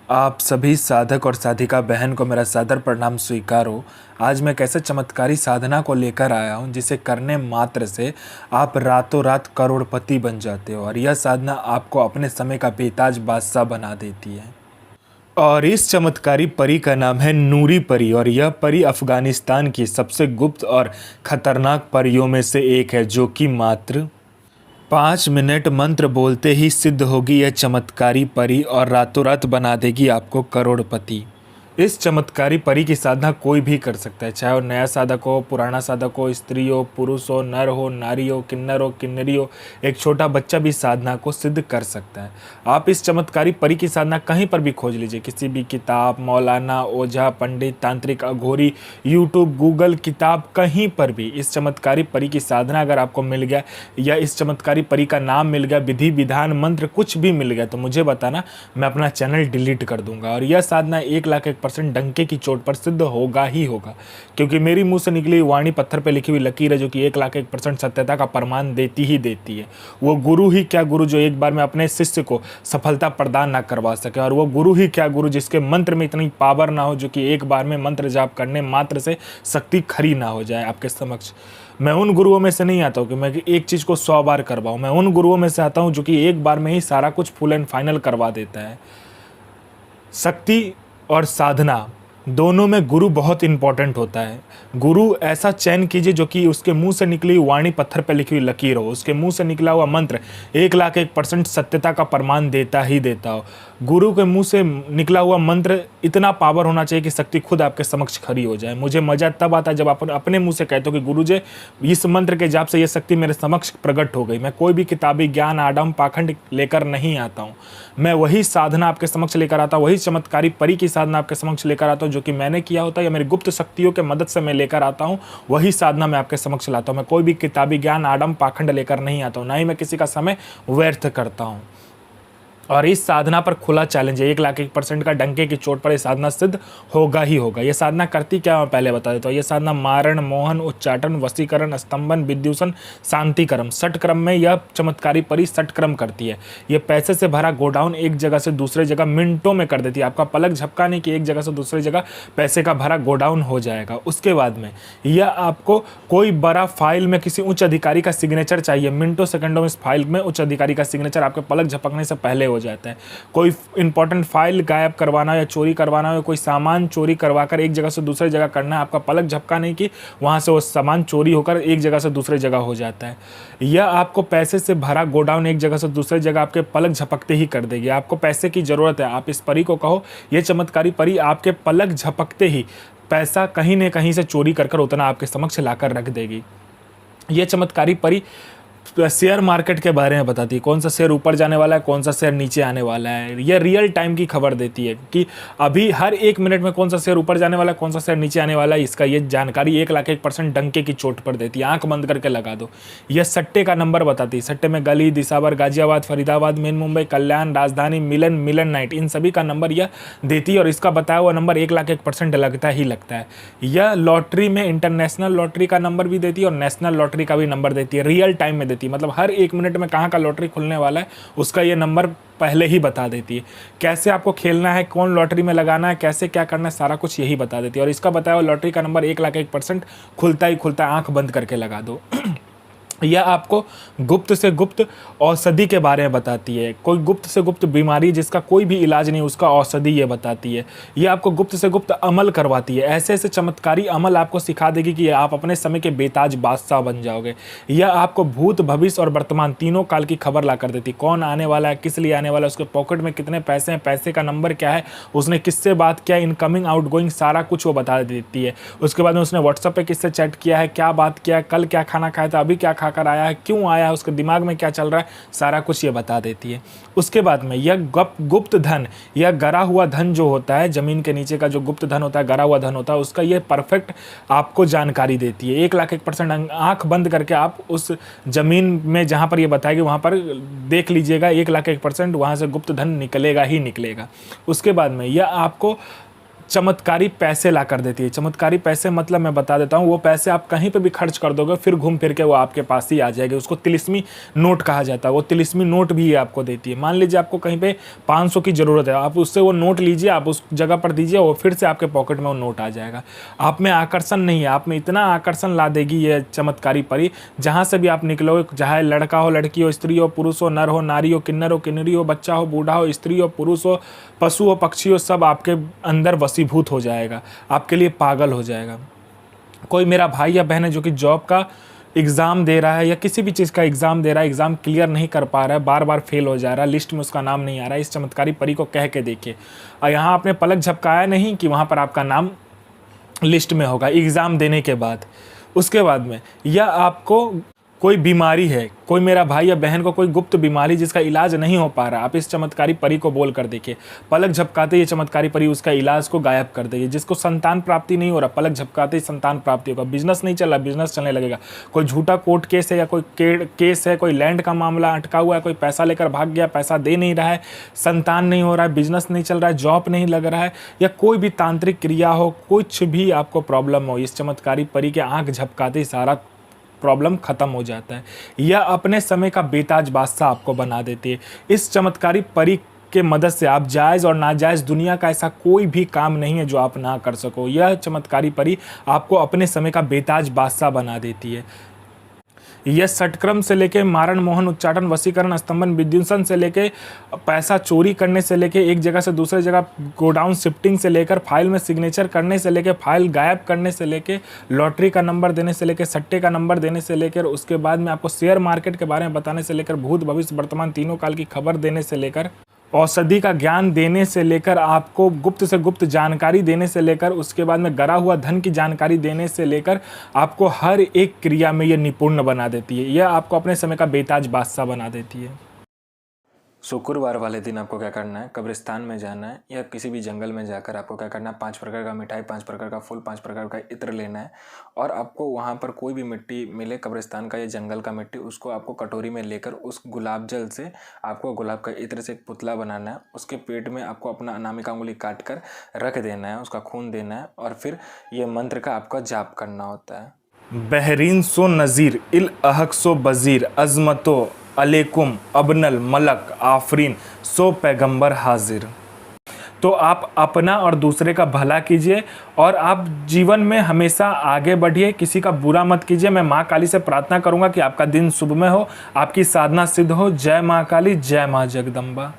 आप सभी साधक और साधिका बहन को मेरा सादर प्रणाम स्वीकार हो। आज मैं एक ऐसे चमत्कारी साधना को लेकर आया हूँ जिसे करने मात्र से आप रातों रात करोड़पति बन जाते हो और यह साधना आपको अपने समय का बेताज बादशाह बना देती है। और इस चमत्कारी परी का नाम है नूरी परी और यह परी अफगानिस्तान की सबसे गुप्त और खतरनाक परियों में से एक है, जो कि मात्र 5 मिनट मंत्र बोलते ही सिद्ध होगी यह चमत्कारी परी और रातों रात बना देगी आपको करोड़पति। इस चमत्कारी परी की साधना कोई भी कर सकता है, चाहे वो नया साधक हो, पुराना साधक हो, स्त्री हो, पुरुष हो, नर हो, नारी हो, किन्नर हो, किन्नरी हो, एक छोटा बच्चा भी साधना को सिद्ध कर सकता है। आप इस चमत्कारी परी की साधना कहीं पर भी खोज लीजिए, किसी भी किताब, मौलाना, ओझा, पंडित, तांत्रिक, अघोरी, यूट्यूब, गूगल, किताब, कहीं पर भी इस चमत्कारी परी की साधना अगर आपको मिल गया या इस चमत्कारी परी का नाम मिल गया, विधि विधान मंत्र कुछ भी मिल गया तो मुझे बताना, मैं अपना चैनल डिलीट कर दूंगा। और यह साधना 1,01% डंके की चोट पर सिद्ध होगा ही होगा, क्योंकि मेरी मुंह से निकली वाणी पत्थर पे लिखी हुई लकीर है जो कि 1,01% सत्यता का प्रमाण देती ही देती है। वो गुरु ही क्या गुरु जो एक बार में अपने शिष्य को सफलता प्रदान ना करवा सके, और वो गुरु ही क्या गुरु जिसके मंत्र में इतनी पावर ना हो जो कि एक बार में मंत्र जाप करने मात्र से शक्ति खड़ी ना हो जाए आपके समक्ष। मैं उन गुरुओं में से नहीं आता हूँ कि मैं एक चीज़ को 100 बार करवाऊँ, मैं उन गुरुओं में से आता हूँ जो कि एक बार में ही सारा कुछ फुल एंड फाइनल करवा देता है। शक्ति और साधना दोनों में गुरु बहुत इंपॉर्टेंट होता है। गुरु ऐसा चयन कीजिए जो कि उसके मुंह से निकली वाणी पत्थर पर लिखी हुई लकीर हो, उसके मुंह से निकला हुआ मंत्र 1,01% सत्यता का प्रमाण देता ही देता हो। गुरु के मुंह से निकला हुआ मंत्र इतना पावर होना चाहिए कि शक्ति खुद आपके समक्ष खड़ी हो जाए। मुझे मजा तब आता है जब आप अपने मुंह से कहते हो कि गुरु जी इस मंत्र के जाप से ये शक्ति मेरे समक्ष प्रकट हो गई। मैं कोई भी किताबी ज्ञान, आडम, पाखंड लेकर नहीं आता हूँ, मैं वही साधना आपके समक्ष लेकर आता हूँ, वही चमत्कारी परी की साधना आपके समक्ष लेकर आता हूँ जो कि मैंने किया होता है या मेरी गुप्त शक्तियों के मदद से मैं लेकर आता हूँ, वही साधना मैं आपके समक्ष लाता हूँ। मैं कोई भी किताबी ज्ञान, आडम, पाखंड लेकर नहीं आता हूँ, ना ही मैं किसी का समय व्यर्थ करता हूँ। और इस साधना पर खुला चैलेंज है, 1,01% का डंके की चोट पर यह साधना सिद्ध होगा ही होगा। यह साधना करती क्या मैं पहले बता देता हूँ। यह साधना मारण, मोहन, उच्चाटन, वशीकरण, स्तंभन, विद्युषण, शांतिक्रम, षटक्रम में यह चमत्कारी परी षटक्रम करती है। यह पैसे से भरा गोडाउन एक जगह से दूसरे जगह मिनटों में कर देती है। आपका पलक झपकाने की एक जगह से दूसरी जगह पैसे का भरा गोडाउन हो जाएगा। उसके बाद में यह आपको कोई बड़ा फाइल में किसी उच्च अधिकारी का सिग्नेचर चाहिए, मिनटों सेकंडों में इस फाइल में उच्च अधिकारी का सिग्नेचर आपके पलक झपकने से पहले हो जाता है। कोई इंपॉर्टेंट फाइल गायब करवाना या चोरी करवाना हो, कोई सामान चोरी करवाकर एक जगह से दूसरे जगह करना है, आपका पलक झपका नहीं कि वहां से वो सामान चोरी होकर एक जगह से दूसरे जगह हो जाता है। यह आपको पैसे से भरा गोडाउन एक जगह से दूसरे जगह आपके पलक झपकते ही कर देगी। आपको पैसे की जरूरत है, आप इस परी को कहो, यह चमत्कारी परी आपके पलक झपकते ही पैसा कहीं न कहीं से चोरी कर उतना आपके समक्ष लाकर रख देगी। यह चमत्कारी परी शेयर मार्केट के बारे में बताती है, कौन सा शेयर ऊपर जाने वाला है, कौन सा शेयर नीचे आने वाला है। यह रियल टाइम की खबर देती है कि अभी हर 1 मिनट में कौन सा शेयर ऊपर जाने वाला है, कौन सा शेयर नीचे आने वाला है। इसका ये जानकारी 1,01% डंके की चोट पर देती है। आंख बंद करके लगा दो। यह सट्टे का नंबर बताती है। सट्टे में गली, दिसावर, गाजियाबाद, फरीदाबाद, मेन मुंबई, कल्याण, राजधानी, मिलन, मिलन नाइट, इन सभी का नंबर यह देती है और इसका बताया हुआ नंबर 1,01% लगता ही लगता है। यह लॉटरी में इंटरनेशनल लॉटरी का नंबर भी देती है और नेशनल लॉटरी का भी नंबर देती है। रियल टाइम में देती है, मतलब हर 1 मिनट में कहाँ का लॉटरी खुलने वाला है उसका ये नंबर पहले ही बता देती है। कैसे आपको खेलना है, कौन लॉटरी में लगाना है, कैसे क्या करना है, सारा कुछ यही बता देती है। और इसका बताया हुआ लॉटरी का नंबर 1,01% खुलता ही खुलता है। आंख बंद करके लगा दो। यह आपको गुप्त से गुप्त औषधि के बारे में बताती है। कोई गुप्त से गुप्त बीमारी जिसका कोई भी इलाज नहीं, उसका औषधि ये बताती है। यह आपको गुप्त से गुप्त अमल करवाती है। ऐसे ऐसे चमत्कारी अमल आपको सिखा देगी कि आप अपने समय के बेताज बादशाह बन जाओगे। यह आपको भूत, भविष्य और वर्तमान तीनों काल की खबर ला कर देती है। कौन आने वाला है, किस लिए आने वाला है, उसके पॉकेट में कितने पैसे हैं, पैसे का नंबर क्या है, उसने किससे बात किया, इनकमिंग आउटगोइंग सारा कुछ वो बता देती है। उसके बाद में उसने व्हाट्सएप पे किससे चैट किया है, क्या बात किया, कल क्या खाना खाया था, अभी क्या खाकर आया है, क्यों आया है, उसके दिमाग में क्या चल रहा है, सारा कुछ ये बता देती है। उसके बाद में यह गुप्त धन, यह गरा हुआ धन जो होता है, जमीन के नीचे का जो गुप्त धन होता है, गरा हुआ धन होता है, उसका ये परफेक्ट आपको जानकारी देती है। 1,01% आंख बंद करके आप उस जमीन में जहां पर ये बताएगी वहां पर देख लीजिएगा, 1,01% वहां से गुप्त धन निकलेगा ही निकलेगा। उसके बाद में यह आपको चमत्कारी पैसे ला कर देती है। चमत्कारी पैसे मतलब मैं बता देता हूँ, वो पैसे आप कहीं पे भी खर्च कर दोगे फिर घूम फिर के वो आपके पास ही आ जाएगी। उसको तिलिस्मी नोट कहा जाता है। वो तिलिस्मी नोट भी आपको देती है। मान लीजिए आपको कहीं पे 500 की ज़रूरत है, आप उससे वो नोट लीजिए, आप उस जगह पर दीजिए, वो फिर से आपके पॉकेट में वो नोट आ जाएगा। आप में आकर्षण नहीं है, आप में इतना आकर्षण ला देगी ये चमत्कारी परी, जहाँ से भी आप निकलोगे, चाहे लड़का हो, लड़की हो, स्त्री हो, पुरुष हो, नर हो, नारी हो, किन्नर हो, किन्नरी हो, बच्चा हो, बूढ़ा हो, स्त्री हो, पुरुष हो, पशु हो, पक्षी हो, सब आपके अंदर वशीभूत हो जाएगा, आपके लिए पागल हो जाएगा। कोई मेरा भाई या बहन है जो कि जॉब का एग्ज़ाम दे रहा है या किसी भी चीज़ का एग्ज़ाम दे रहा है, एग्ज़ाम क्लियर नहीं कर पा रहा है, बार बार फेल हो जा रहा है, लिस्ट में उसका नाम नहीं आ रहा है, इस चमत्कारी परी को कह के देखिए। और यहाँ आपने पलक झपकाया नहीं कि वहाँ पर आपका नाम लिस्ट में होगा एग्ज़ाम देने के बाद। उसके बाद में, या आपको कोई बीमारी है, कोई मेरा भाई या बहन को कोई गुप्त बीमारी जिसका इलाज नहीं हो पा रहा, आप इस चमत्कारी परी को बोल कर देखिए, पलक झपकाते ये चमत्कारी परी उसका इलाज को गायब कर देगी। जिसको संतान प्राप्ति नहीं हो रहा, पलक झपकाते ही संतान प्राप्ति होगा। बिजनेस नहीं चल रहा, बिजनेस चलने लगेगा। कोई झूठा कोर्ट केस है या कोई केस है, कोई लैंड का मामला अटका हुआ है, कोई पैसा लेकर भाग गया, पैसा दे नहीं रहा है, संतान नहीं हो रहा है, बिजनेस नहीं चल रहा है, जॉब नहीं लग रहा है, या कोई भी तांत्रिक क्रिया हो, कुछ भी आपको प्रॉब्लम हो, इस चमत्कारी परी के आँख झपकाते ही सारा प्रॉब्लम ख़त्म हो जाता है। यह अपने समय का बेताज बादशाह आपको बना देती है। इस चमत्कारी परी के मदद से आप जायज़ और नाजायज़ दुनिया का ऐसा कोई भी काम नहीं है जो आप ना कर सको। यह चमत्कारी परी आपको अपने समय का बेताज बादशाह बना देती है। यह षटक्रम से लेके मारण मोहन उच्चाटन वशीकरण स्तंभन विध्वंसन से लेके पैसा चोरी करने से लेके एक जगह से दूसरे जगह गोडाउन शिफ्टिंग से लेकर फाइल में सिग्नेचर करने से लेके फाइल गायब करने से लेके लॉटरी का नंबर देने से लेके सट्टे का नंबर देने से लेकर उसके बाद में आपको शेयर मार्केट के बारे में बताने से लेकर भूत भविष्य वर्तमान तीनों काल की खबर देने से लेकर औषधि का ज्ञान देने से लेकर आपको गुप्त से गुप्त जानकारी देने से लेकर उसके बाद में गरा हुआ धन की जानकारी देने से लेकर आपको हर एक क्रिया में ये निपुण बना देती है। यह आपको अपने समय का बेताज बादशाह बना देती है। शुक्रवार वाले दिन आपको क्या करना है, कब्रिस्तान में जाना है या किसी भी जंगल में जाकर आपको क्या करना है, 5 प्रकार का मिठाई, 5 प्रकार का फूल, 5 प्रकार का इत्र लेना है और आपको वहाँ पर कोई भी मिट्टी मिले, कब्रिस्तान का या जंगल का मिट्टी, उसको आपको कटोरी में लेकर उस गुलाब जल से आपको गुलाब का इत्र से एक पुतला बनाना है। उसके पेट में आपको अपना अनामिका उंगली काट कर रख देना है, उसका खून देना है और फिर ये मंत्र का आपका जाप करना होता है। बहरीन सो नज़ीर इल अहक सो बज़ीर अज़मतो अलैकुम अबनल मलक आफरीन सो पैगंबर हाजिर। तो आप अपना और दूसरे का भला कीजिए और आप जीवन में हमेशा आगे बढ़िए, किसी का बुरा मत कीजिए। मैं माँ काली से प्रार्थना करूँगा कि आपका दिन शुभ में हो, आपकी साधना सिद्ध हो। जय माँ काली, जय माँ जगदम्बा।